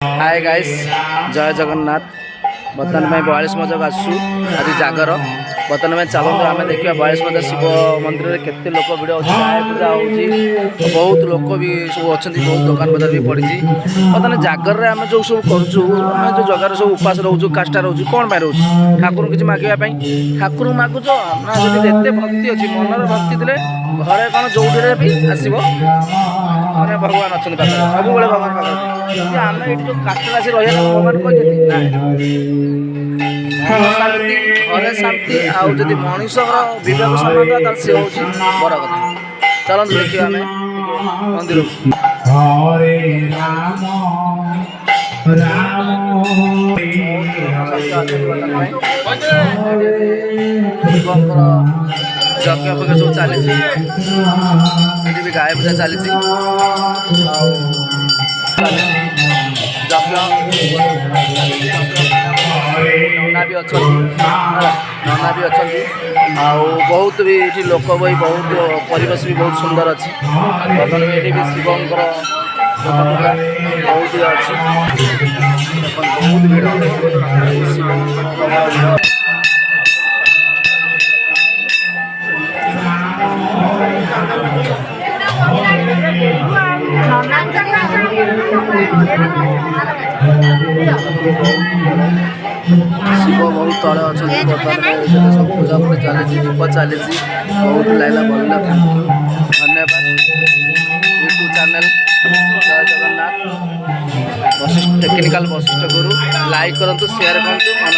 hi guys जय जगन्नाथ बर्तमान में 42 मजक आसु आज जागर बर्तमान में चलते आम देखा 42 मजा शिव मंदिर में केते लोक भिड़ अच्छी पूजा हो बहुत लोक भी सब अच्छा बहुत दुकान बजार भी पड़ी बर्तमान जागर आम जो सब करूँ जो जगार सब उपास रोचु काष्टा रोचु कौन पाई रोचु ठाकुर किसी मागे ठाकुर मागुच ना जिते भक्ति अच्छी मनर भक्ति थे घरे कौन जो भी आसो मैंने भगवान अच्छा सब भगवान पाखे आम ये जो काष्टा आसी रही भगवान शांति घरे शांति आउ जदि मनीषर विवेक सम्मान सी हूँ बड़ कथा चलते देखिए आम मंदिर यज्ञ फज्ञ सब चली भी गाय पूजा चली नना भी अच्छा नना भी अच्छा बहुत भी ये लोक भी बहुत परिवेश भी बहुत सुंदर अच्छी बर्तमान ये भी शिवंकर बहुत अच्छी बहुत भीड़ शिव बहुत तले अच्छा बर्तमान सब पूजा पूजा चली दीप चली बहुत लाइला भल धन्यवाद यूट्यूब चैनल जय जगन्नाथ वशिष्ठ टेक्निकल वशिष्ठ गुरु लाइक करूँ शेयर करूँ मन